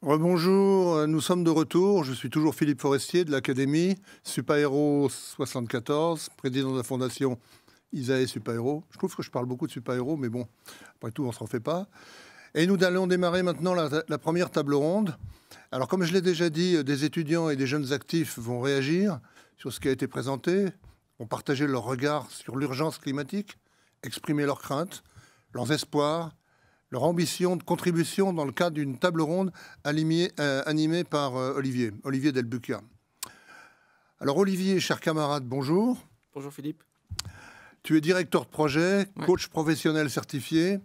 Rebonjour, nous sommes de retour. Je suis toujours Philippe Forestier de l'Académie, Supahéros 74, président de la fondation Isae Supahéros. Je trouve que je parle beaucoup de Supahéros, mais bon, après tout, on ne s'en fait pas. Et nous allons démarrer maintenant la première table ronde. Alors, comme je l'ai déjà dit, des étudiants et des jeunes actifs vont réagir sur ce qui a été présenté, vont partager leur regard sur l'urgence climatique, exprimer leurs craintes, leurs espoirs, leur ambition de contribution dans le cadre d'une table ronde animée par Olivier Delbucca. Alors Olivier, cher camarade, bonjour. Bonjour Philippe. Tu es directeur de projet, coach professionnel certifié,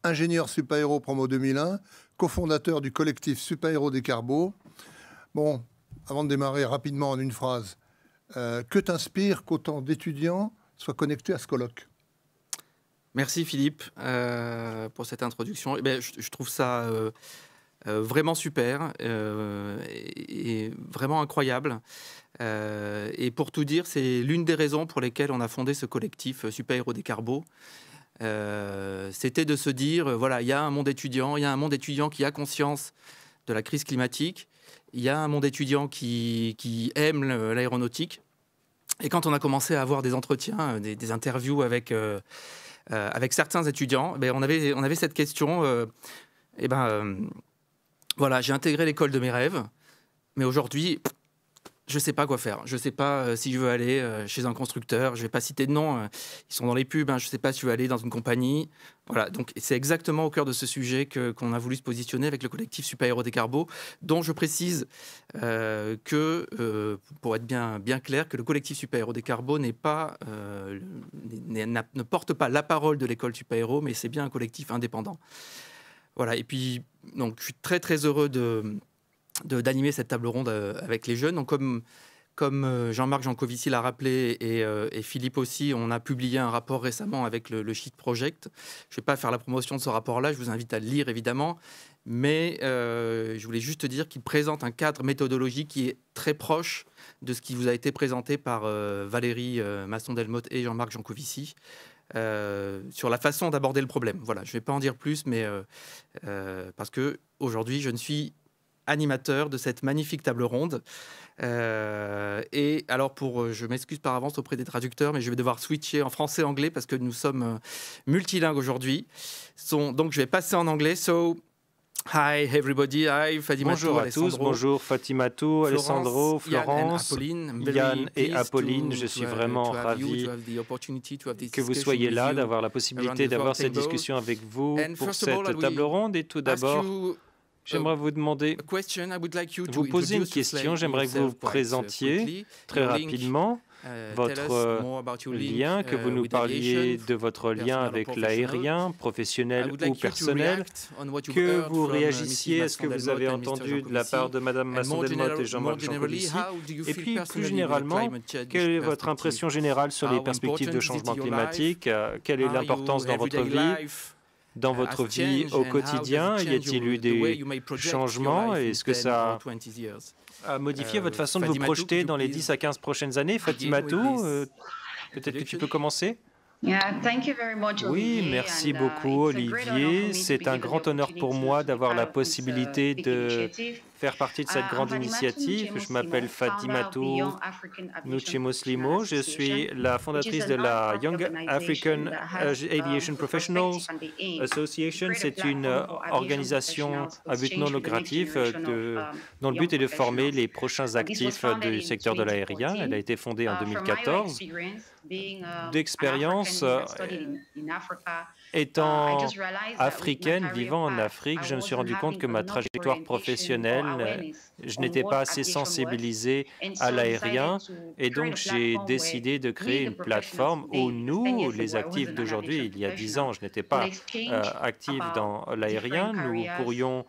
ingénieur Supahéros promo 2001, cofondateur du collectif Supahéros des Carbos. Bon, avant de démarrer rapidement en une phrase, que t'inspire qu'autant d'étudiants soient connectés à ce colloque ? Merci Philippe pour cette introduction. Eh bien, je trouve ça vraiment super et vraiment incroyable. Et pour tout dire, c'est l'une des raisons pour lesquelles on a fondé ce collectif Supahéros des Carbos. C'était de se dire, voilà, il y a un monde étudiant, qui a conscience de la crise climatique, il y a un monde étudiant qui aime l'aéronautique. Et quand on a commencé à avoir des entretiens, des interviews avec certains étudiants, on avait cette question. Voilà, j'ai intégré l'école de mes rêves, mais aujourd'hui, je ne sais pas quoi faire. Je ne sais pas si je veux aller chez un constructeur. Je ne vais pas citer de nom. Ils sont dans les pubs. Je ne sais pas si je veux aller dans une compagnie. Voilà, donc c'est exactement au cœur de ce sujet qu'on a voulu se positionner avec le collectif Supahéros des Carbos, dont je précise pour être bien clair, que le collectif Supahéros des Carbos ne porte pas la parole de l'école Supahéros, mais c'est bien un collectif indépendant. Voilà, et puis donc, je suis très très heureux d'animer cette table ronde avec les jeunes. Donc, comme Jean-Marc Jancovici l'a rappelé et Philippe aussi, on a publié un rapport récemment avec le Sheet Project. Je ne vais pas faire la promotion de ce rapport-là, je vous invite à le lire évidemment, mais je voulais juste dire qu'il présente un cadre méthodologique qui est très proche de ce qui vous a été présenté par Valérie Masson-Delmotte et Jean-Marc Jancovici. Sur la façon d'aborder le problème. Voilà, je ne vais pas en dire plus, mais parce qu'aujourd'hui, je ne suis animateur de cette magnifique table ronde. Et alors, je m'excuse par avance auprès des traducteurs, mais je vais devoir switcher en français-anglais parce que nous sommes multilingues aujourd'hui. Donc, je vais passer en anglais. So, hi everybody, hi Fatimatou, bonjour à tous, bonjour Fatimatou, Alessandro, Florence, Yann et Apolline. Je suis vraiment ravi que vous soyez là, d'avoir la possibilité d'avoir cette discussion avec vous pour cette table ronde. Et tout d'abord, j'aimerais vous demander, vous poser une question. J'aimerais que vous vous présentiez très rapidement. Votre lien, que vous nous parliez de votre lien avec l'aérien, professionnel ou personnel, que vous réagissiez à ce que vous avez entendu de la part de Mme Masson-Delmotte et Jean-Marc Jancovici, et puis plus généralement, quelle est votre impression générale sur les perspectives de changement climatique, quelle est l'importance dans votre vie au quotidien, y a-t-il eu des changements et est-ce que ça a modifié votre façon de vous projeter dans les 10 à 15 prochaines années? Fatimatou, peut-être que tu peux commencer? Oui, merci beaucoup Olivier. C'est un grand honneur pour moi d'avoir la possibilité de faire partie de cette grande initiative. Je m'appelle Fatimatou Nuchimuslimo. Je suis la fondatrice de la Young African Aviation Professionals Association. C'est une organisation à but non lucratif dont le but est de former les prochains actifs du secteur de l'aérien. Elle a été fondée en 2014. D'expérience, étant africaine, vivant en Afrique, je me suis rendu compte que ma trajectoire professionnelle, je n'étais pas assez sensibilisée à l'aérien et donc j'ai décidé de créer une plateforme où nous, les actifs d'aujourd'hui, il y a 10 ans, je n'étais pas active dans l'aérien, nous pourrions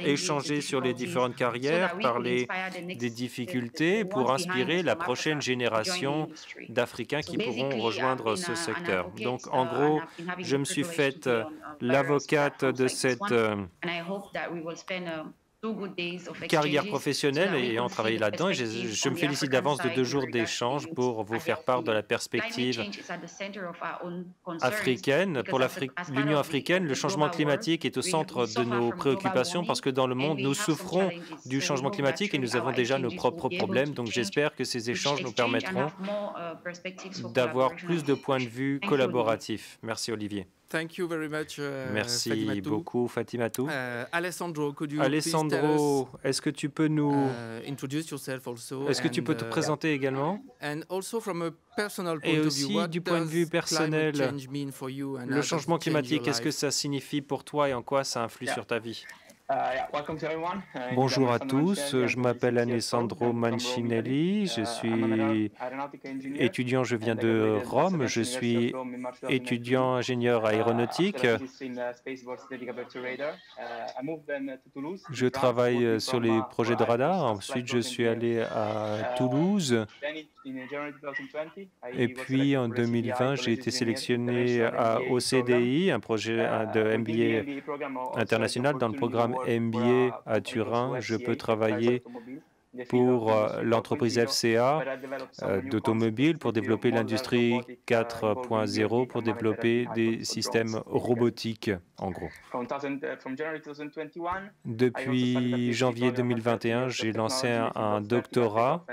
échanger sur les différentes carrières, parler des difficultés pour inspirer la prochaine génération d'Africains qui pourront rejoindre ce secteur. Donc, en gros, je me suis faite l'avocate de cette carrière professionnelle et ayant travaillé là-dedans. Je me félicite d'avance de 2 jours d'échange pour vous faire part de la perspective africaine. Pour l'Union africaine, le changement climatique est au centre de nos préoccupations parce que dans le monde, nous souffrons du changement climatique et nous avons déjà nos propres problèmes. Donc j'espère que ces échanges nous permettront d'avoir plus de points de vue collaboratifs. Merci Olivier. Thank you very much, Merci Fatimatou. beaucoup, Fatimatou. Alessandro, est-ce que tu peux nous introduce yourself also? Est-ce que tu peux te présenter également? And also from a personal point Et of view, aussi what du point de vue does personnel, climate change mean for you and how le does changement it change your climatique, qu'est-ce que life? ça signifie pour toi et en quoi ça influe sur ta vie? Bonjour à tous, je m'appelle Alessandro Mancinelli, je suis étudiant, je viens de Rome, je suis étudiant ingénieur aéronautique. Je travaille sur les projets de radar, ensuite je suis allé à Toulouse et puis en 2020 j'ai été sélectionné à OCDI, un projet de MBA international dans le programme MBA à Turin. Je peux travailler pour l'entreprise FCA d'automobile, pour développer l'industrie 4.0, pour développer des systèmes robotiques, en gros. Depuis janvier 2021, j'ai lancé un doctorat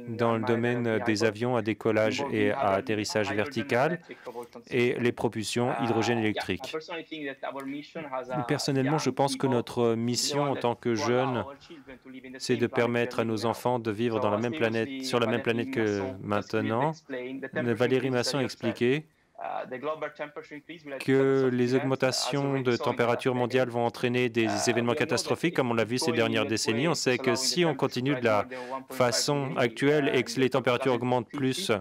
dans le domaine des avions à décollage et à atterrissage vertical et les propulsions hydrogène électrique. Personnellement, je pense que notre mission en tant que jeunes, c'est de permettre à nos enfants de vivre dans la même planète, sur la même planète que maintenant. Valérie Masson a expliqué que les augmentations de température mondiale vont entraîner des événements catastrophiques, comme on l'a vu ces dernières décennies. On sait que si on continue de la façon actuelle et que les températures augmentent plus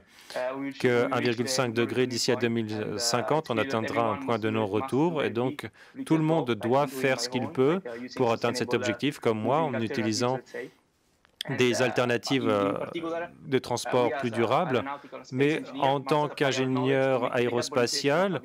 que 1,5 degré d'ici à 2050, on atteindra un point de non-retour. Et donc, tout le monde doit faire ce qu'il peut pour atteindre cet objectif, comme moi, en utilisant des alternatives de transport plus durables, mais en tant qu'ingénieur aérospatial,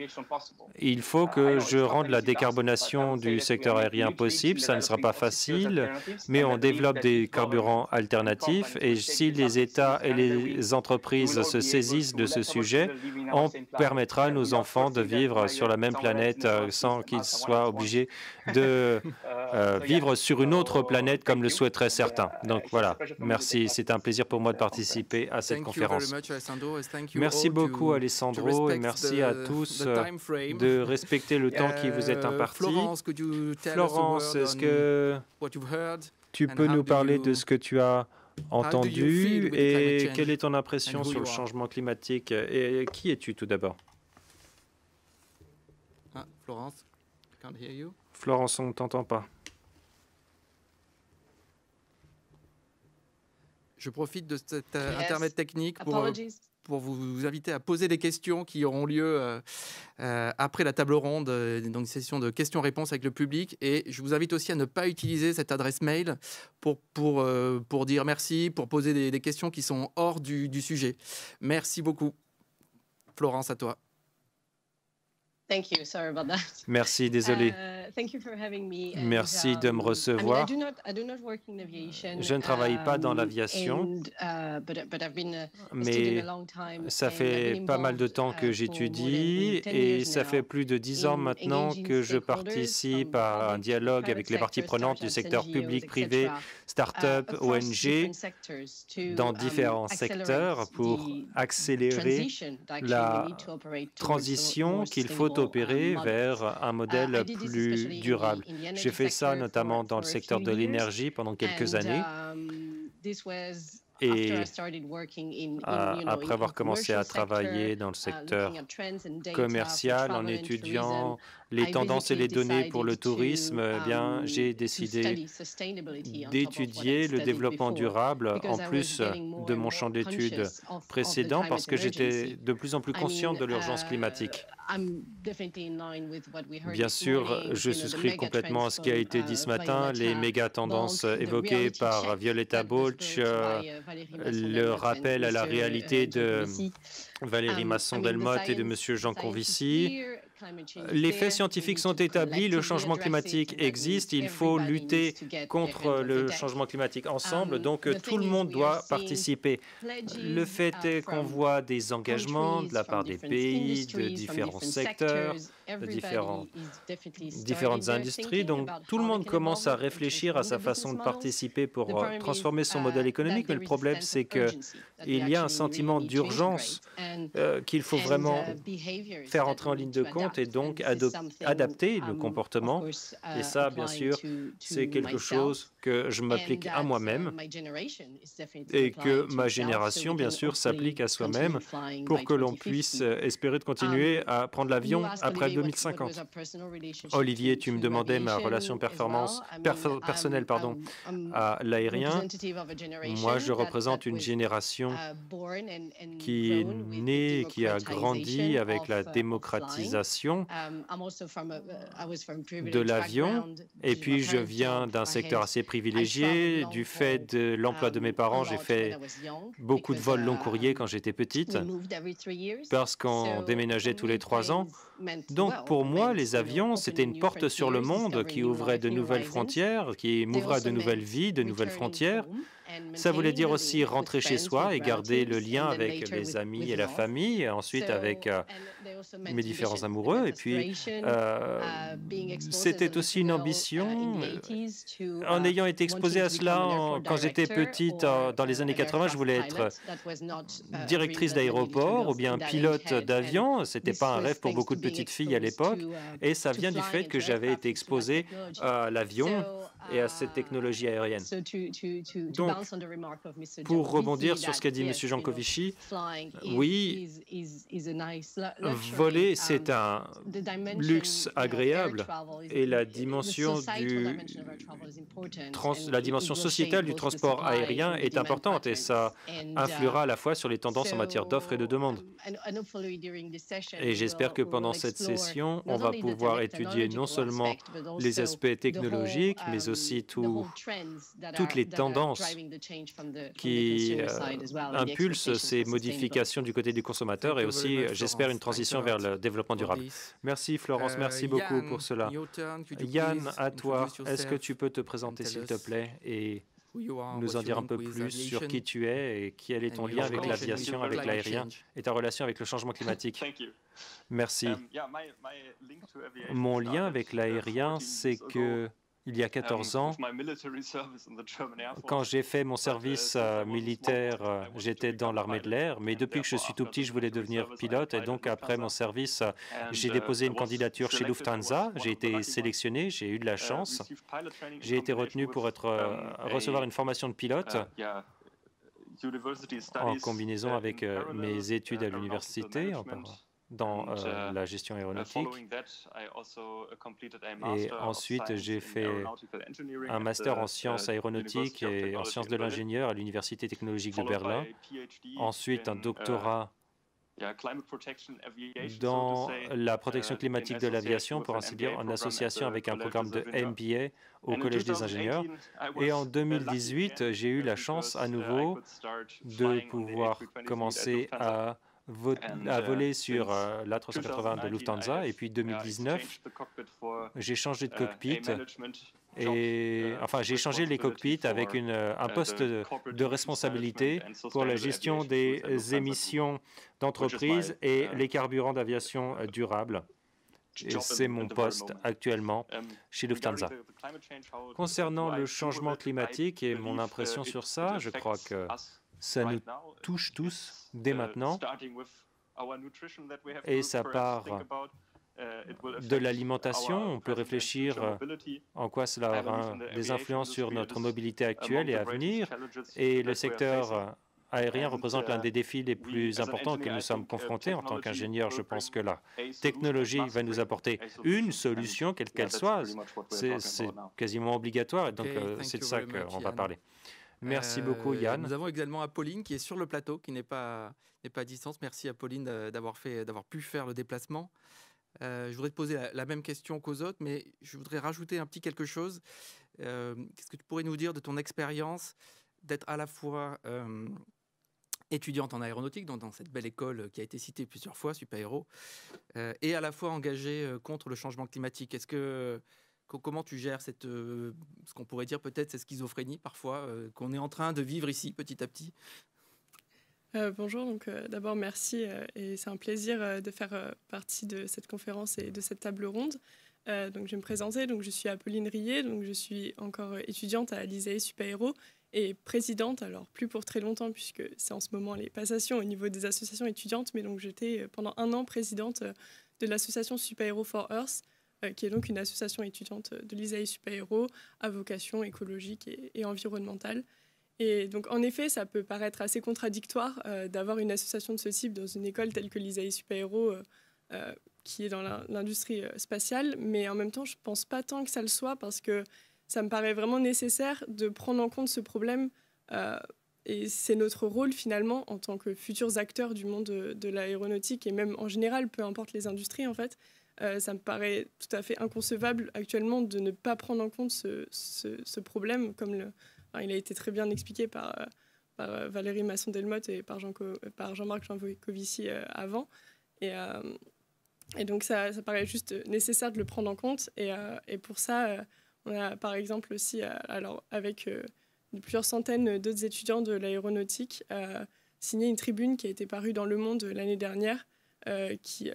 il faut que je rende la décarbonation du secteur aérien possible. Ça ne sera pas facile, mais on développe des carburants alternatifs et si les États et les entreprises se saisissent de ce sujet, on permettra à nos enfants de vivre sur la même planète sans qu'ils soient obligés de vivre sur une autre planète comme le souhaiteraient certains. Donc voilà. Merci, c'est un plaisir pour moi de participer à cette conférence. Merci beaucoup Alessandro et merci à tous de respecter le temps qui vous est imparti. Florence, est-ce que tu peux nous parler de ce que tu as entendu et quelle est ton impression sur le changement climatique et qui es-tu tout d'abord? Florence, on ne t'entend pas. Je profite de cet intermède technique pour vous inviter à poser des questions qui auront lieu après la table ronde, donc une session de questions-réponses avec le public. Et je vous invite aussi à ne pas utiliser cette adresse mail pour dire merci, pour poser des questions qui sont hors du sujet. Merci beaucoup. Florence, à toi. Merci, désolé. Merci de me recevoir. Je ne travaille pas dans l'aviation, mais ça fait pas mal de temps que j'étudie et ça fait plus de 10 ans maintenant que je participe à un dialogue avec les parties prenantes du secteur public, privé, start-up, ONG, dans différents secteurs pour accélérer la transition qu'il faut opérer vers un modèle plus durable. J'ai fait ça notamment dans le secteur de l'énergie pendant quelques années. Et après avoir commencé à travailler dans le secteur commercial, en étudiant les tendances et les données pour le tourisme, eh bien, j'ai décidé d'étudier le développement durable en plus de mon champ d'études précédent parce que j'étais de plus en plus conscient de l'urgence climatique. Bien sûr, je souscris complètement à ce qui a été dit ce matin, les méga tendances évoquées par Violeta Bulc, le rappel à la réalité de Valérie Masson-Delmotte et de M. Jean Convici. Les faits scientifiques sont établis, le changement climatique existe, il faut lutter contre le changement climatique ensemble, donc tout le monde doit participer. Le fait est qu'on voit des engagements de la part des pays, de différents secteurs, de différentes industries, donc tout le monde commence à réfléchir à sa façon de participer pour transformer son modèle économique, mais le problème c'est qu'il y a un sentiment d'urgence qu'il faut vraiment faire entrer en ligne de compte et donc adapter le comportement. Et ça, bien sûr, c'est quelque chose que je m'applique à moi-même et que ma génération, bien sûr, s'applique à soi-même pour que l'on puisse espérer de continuer à prendre l'avion après 2050. Olivier, tu me demandais ma relation personnelle à l'aérien. Moi, je représente une génération qui est née, qui a grandi avec la démocratisation de l'avion. Et puis, je viens d'un secteur assez privilégié. Du fait de l'emploi de mes parents, j'ai fait beaucoup de vols long courriers quand j'étais petite, parce qu'on déménageait tous les 3 ans. Donc, pour moi, les avions, c'était une porte sur le monde qui ouvrait de nouvelles frontières, qui m'ouvrait de nouvelles vies, de nouvelles frontières. Ça voulait dire aussi rentrer chez soi et garder le lien avec les amis et la famille, et ensuite avec mes différents amoureux. Et puis, c'était aussi une ambition. En ayant été exposée à cela quand j'étais petite, dans les années 80, je voulais être directrice d'aéroport ou bien pilote d'avion. Ce n'était pas un rêve pour beaucoup de petites filles à l'époque. Et ça vient du fait que j'avais été exposée à l'avion et à cette technologie aérienne. Donc, pour rebondir sur ce qu'a dit M. Jancovici, oui, voler, c'est un luxe agréable et la dimension sociétale du transport aérien est importante et ça influera à la fois sur les tendances en matière d'offres et de demande. Et j'espère que pendant cette session, on va pouvoir étudier non seulement les aspects technologiques, mais aussi toutes les tendances qui impulsent ces modifications du côté du consommateur et aussi, j'espère, une transition vers le développement durable. Merci Florence, merci beaucoup pour cela. Yann, à toi, est-ce que tu peux te présenter s'il te plaît et nous en dire un peu plus sur qui tu es et quel est ton lien avec l'aviation, avec l'aérien et ta relation avec le changement climatique? Merci. Mon lien avec l'aérien, c'est que il y a 14 ans, quand j'ai fait mon service militaire, j'étais dans l'armée de l'air, mais depuis que je suis tout petit, je voulais devenir pilote. Et donc, après mon service, j'ai déposé une candidature chez Lufthansa. J'ai été sélectionné, j'ai eu de la chance. J'ai été retenu pour recevoir une formation de pilote en combinaison avec mes études à l'université, dans la gestion aéronautique. Et ensuite, j'ai fait un master en sciences aéronautiques et en sciences de l'ingénieur à l'Université technologique de Berlin. Ensuite, un doctorat dans la protection climatique de l'aviation, pour ainsi dire, en association avec un programme de MBA au Collège des ingénieurs. Et en 2018, j'ai eu la chance à nouveau de pouvoir commencer à voler sur l'A380 de Lufthansa. Et puis 2019, j'ai changé de cockpit. J'ai changé les cockpits avec un poste de responsabilité pour la gestion des émissions d'entreprise et les carburants d'aviation durables. Et c'est mon poste actuellement chez Lufthansa. Concernant le changement climatique et mon impression sur ça, je crois que ça nous touche tous dès maintenant et ça part de l'alimentation. On peut réfléchir en quoi cela aura des influences sur notre mobilité actuelle et à venir. Et le secteur aérien représente l'un des défis les plus importants auxquels nous sommes confrontés. En tant qu'ingénieur, je pense que la technologie va nous apporter une solution, quelle qu'elle soit. C'est quasiment obligatoire, donc c'est de ça qu'on va parler. Merci beaucoup, Yann. Nous avons également Apolline qui est sur le plateau, qui n'est pas à distance. Merci, Apolline, d'avoir pu faire le déplacement. Je voudrais te poser la même question qu'aux autres, mais je voudrais rajouter un petit quelque chose. Qu'est-ce que tu pourrais nous dire de ton expérience d'être à la fois étudiante en aéronautique, dans cette belle école qui a été citée plusieurs fois, Supaéro, et à la fois engagée contre le changement climatique. Comment tu gères ce qu'on pourrait dire peut-être cette schizophrénie parfois qu'on est en train de vivre ici petit à petit? Bonjour, donc d'abord merci et c'est un plaisir de faire partie de cette conférence et de cette table ronde. Donc je vais me présenter, donc je suis Apolline Rier, donc je suis encore étudiante à l'ISAE Supaéro et présidente, alors plus pour très longtemps puisque c'est en ce moment les passations au niveau des associations étudiantes, mais donc j'étais pendant 1 an présidente de l'association Supaéro for Earth, qui est donc une association étudiante de l'ISAE Supaéro à vocation écologique et environnementale. Et donc, en effet, ça peut paraître assez contradictoire d'avoir une association de ce type dans une école telle que l'ISAE Supaéro, qui est dans l'industrie spatiale. Mais en même temps, je ne pense pas tant que ça le soit parce que ça me paraît vraiment nécessaire de prendre en compte ce problème. Et c'est notre rôle, finalement, en tant que futurs acteurs du monde de l'aéronautique et même en général, peu importe les industries, en fait. Ça me paraît tout à fait inconcevable actuellement de ne pas prendre en compte ce problème comme il a été très bien expliqué par Valérie Masson-Delmotte et par Jean-Marc Jancovici avant. Et donc, ça paraît juste nécessaire de le prendre en compte. Et pour ça, on a par exemple aussi, avec plusieurs centaines d'autres étudiants de l'aéronautique, signé une tribune qui a été parue dans Le Monde l'année dernière, qui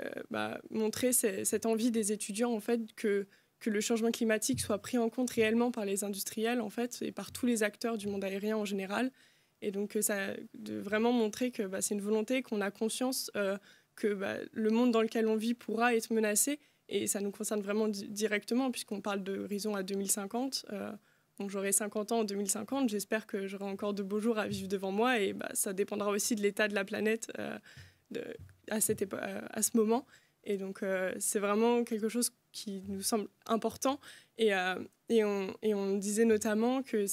montrait cette envie des étudiants, en fait, que le changement climatique soit pris en compte réellement par les industriels, en fait, et par tous les acteurs du monde aérien en général. Et donc, de vraiment montrer que c'est une volonté, qu'on a conscience que le monde dans lequel on vit pourra être menacé. Et ça nous concerne vraiment directement, puisqu'on parle d'horizon à 2050. Donc, j'aurai 50 ans en 2050. J'espère que j'aurai encore de beaux jours à vivre devant moi. Et ça dépendra aussi de l'état de la planète à ce moment. Et donc, c'est vraiment quelque chose qui nous semble important. Et on disait notamment que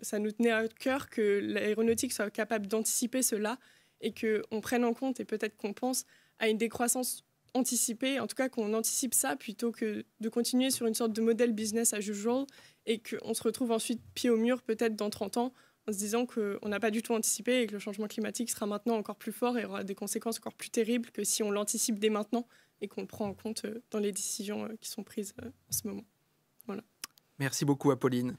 ça nous tenait à cœur que l'aéronautique soit capable d'anticiper cela et qu'on prenne en compte et peut-être qu'on pense à une décroissance anticipée, en tout cas qu'on anticipe ça plutôt que de continuer sur une sorte de modèle business as usual et qu'on se retrouve ensuite pied au mur peut-être dans 30 ans en se disant qu'on n'a pas du tout anticipé et que le changement climatique sera maintenant encore plus fort et aura des conséquences encore plus terribles que si on l'anticipe dès maintenant et qu'on le prend en compte dans les décisions qui sont prises en ce moment. Voilà. Merci beaucoup, Apolline.